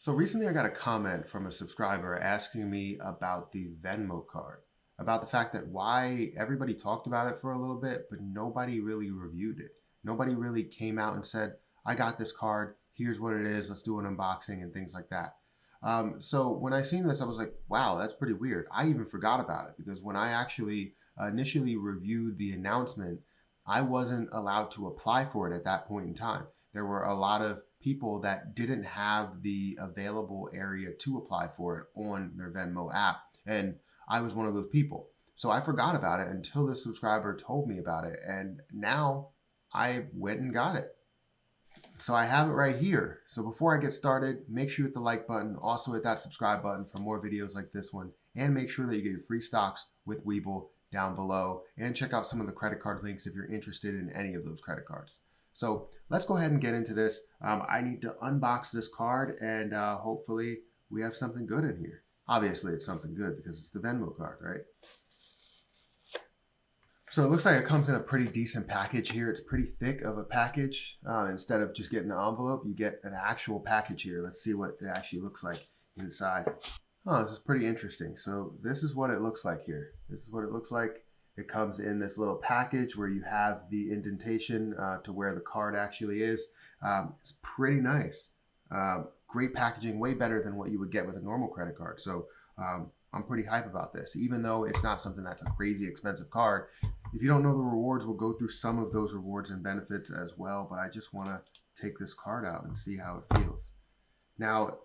So recently I got a comment from a subscriber asking me about the Venmo card, about the fact that why everybody talked about it for a little bit, but nobody really reviewed it. Nobody really came out and said, I got this card, here's what it is, let's do an unboxing and things like that. So when I seen this, I was like, wow, that's pretty weird. I even forgot about it because when I actually initially reviewed the announcement, I wasn't allowed to apply for it at that point in time. There were a lot of people that didn't have the available area to apply for it on their Venmo app. And I was one of those people. So I forgot about it until this subscriber told me about it. And now I went and got it. So I have it right here. So before I get started, make sure you hit the like button. Also hit that subscribe button for more videos like this one. And make sure that you get your free stocks with Webull down below. And check out some of the credit card links if you're interested in any of those credit cards. So let's go ahead and get into this. I need to unbox this card and hopefully we have something good in here. Obviously it's something good because it's the Venmo card, right? So it looks like it comes in a pretty decent package here. It's pretty thick of a package. Instead of just getting an envelope, you get an actual package here. Let's see what it actually looks like inside. Oh, this is pretty interesting. So this is what it looks like here. This is what it looks like. It comes in this little package where you have the indentation to where the card actually is. It's pretty nice. Great packaging, way better than what you would get with a normal credit card. So I'm pretty hype about this, even though it's not something that's a crazy expensive card. If you don't know the rewards, we'll go through some of those rewards and benefits as well, but I just want to take this card out and see how it feels. Now,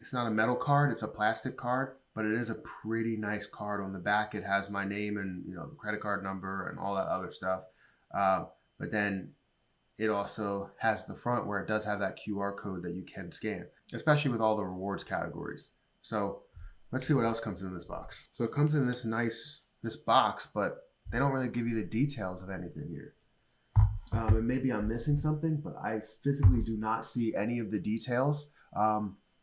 it's not a metal card, it's a plastic card, but it is a pretty nice card. On the back, it has my name and the credit card number and all that other stuff. But then it also has the front where it does have that QR code that you can scan, especially with all the rewards categories. So let's see what else comes in this box. So it comes in this box, but they don't really give you the details of anything here. And maybe I'm missing something, but I physically do not see any of the details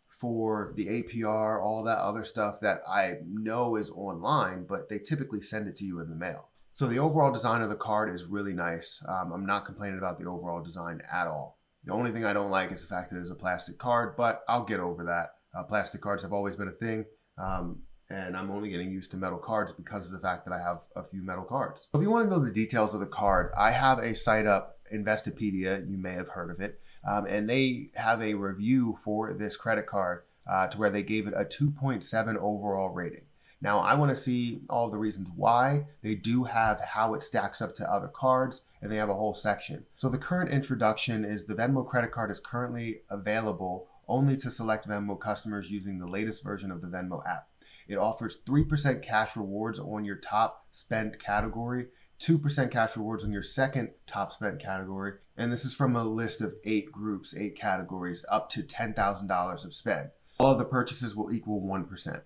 for the APR, all that other stuff that I know is online, but they typically send it to you in the mail. So the overall design of the card is really nice. I'm not complaining about the overall design at all. The only thing I don't like is the fact that it's a plastic card, but I'll get over that. Plastic cards have always been a thing. And I'm only getting used to metal cards because of the fact that I have a few metal cards. If you want to know the details of the card, I have a site up, Investopedia, you may have heard of it, and they have a review for this credit card to where they gave it a 2.7 overall rating. Now, I want to see all the reasons why. They do have how it stacks up to other cards, and they have a whole section. So the current introduction is the Venmo credit card is currently available only to select Venmo customers using the latest version of the Venmo app. It offers 3% cash rewards on your top spent category, 2% cash rewards on your second top spent category, and this is from a list of 8 groups, 8 categories, up to $10,000 of spend. All of the purchases will equal 1%.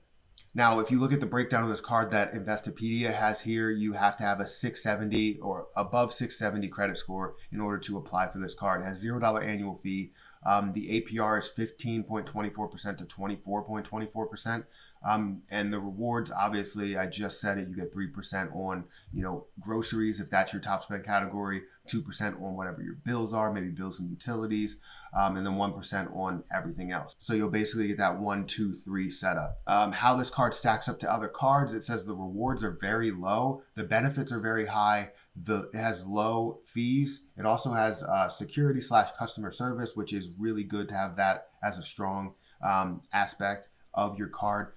Now, if you look at the breakdown of this card that Investopedia has here, you have to have a 670 or above 670 credit score in order to apply for this card. It has $0 annual fee. The APR is 15.24% to 24.24%. And the rewards, obviously, I just said it, you get 3% on, groceries, if that's your top spend category, 2% on whatever your bills are, maybe bills and utilities, and then 1% on everything else. So you'll basically get that 1, 2, 3 setup. How this card stacks up to other cards, it says the rewards are very low, the benefits are very high, it has low fees. It also has security/customer service, which is really good to have that as a strong aspect of your card.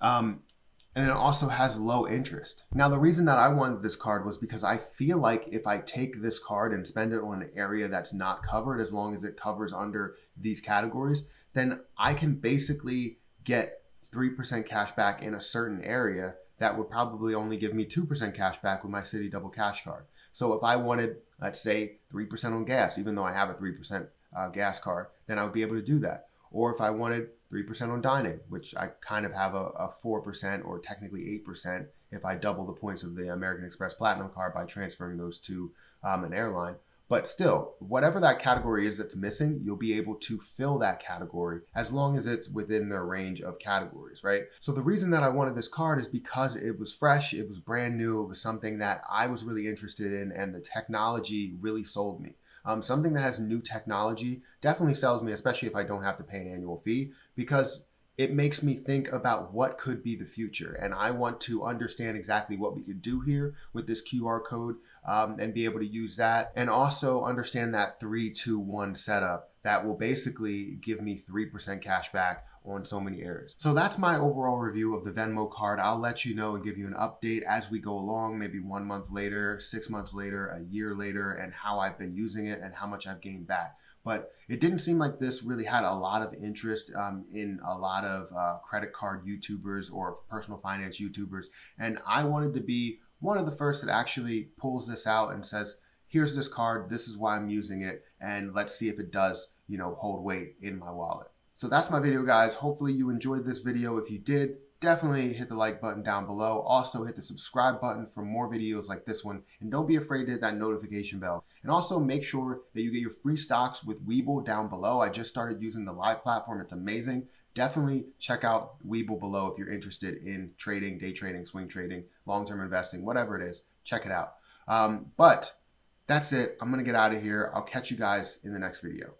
And it also has low interest. Now, the reason that I wanted this card was because I feel like if I take this card and spend it on an area that's not covered, as long as it covers under these categories, then I can basically get 3% cash back in a certain area that would probably only give me 2% cash back with my Citi Double Cash card. So if I wanted, let's say, 3% on gas, even though I have a 3% gas card, then I would be able to do that. Or if I wanted 3% on dining, which I kind of have a 4% or technically 8% if I double the points of the American Express Platinum card by transferring those to an airline. But still, whatever that category is that's missing, you'll be able to fill that category as long as it's within their range of categories, right? So the reason that I wanted this card is because it was fresh, it was brand new, it was something that I was really interested in, and the technology really sold me. Something that has new technology definitely sells me, especially if I don't have to pay an annual fee, because it makes me think about what could be the future. And I want to understand exactly what we could do here with this QR code, and be able to use that. And also understand that 3-2-1 setup that will basically give me 3% cash back on so many errors. So that's my overall review of the Venmo card. I'll let you know and give you an update as we go along, maybe 1 month later, 6 months later, a year later, and how I've been using it and how much I've gained back. But it didn't seem like this really had a lot of interest in a lot of credit card YouTubers or personal finance YouTubers. And I wanted to be one of the first that actually pulls this out and says, here's this card, this is why I'm using it, and let's see if it does, hold weight in my wallet. So that's my video, guys. Hopefully you enjoyed this video. If you did, definitely hit the like button down below. Also hit the subscribe button for more videos like this one. And don't be afraid to hit that notification bell. And also make sure that you get your free stocks with Webull down below. I just started using the live platform. It's amazing. Definitely check out Webull below if you're interested in trading, day trading, swing trading, long-term investing, whatever it is. Check it out. But that's it. I'm going to get out of here. I'll catch you guys in the next video.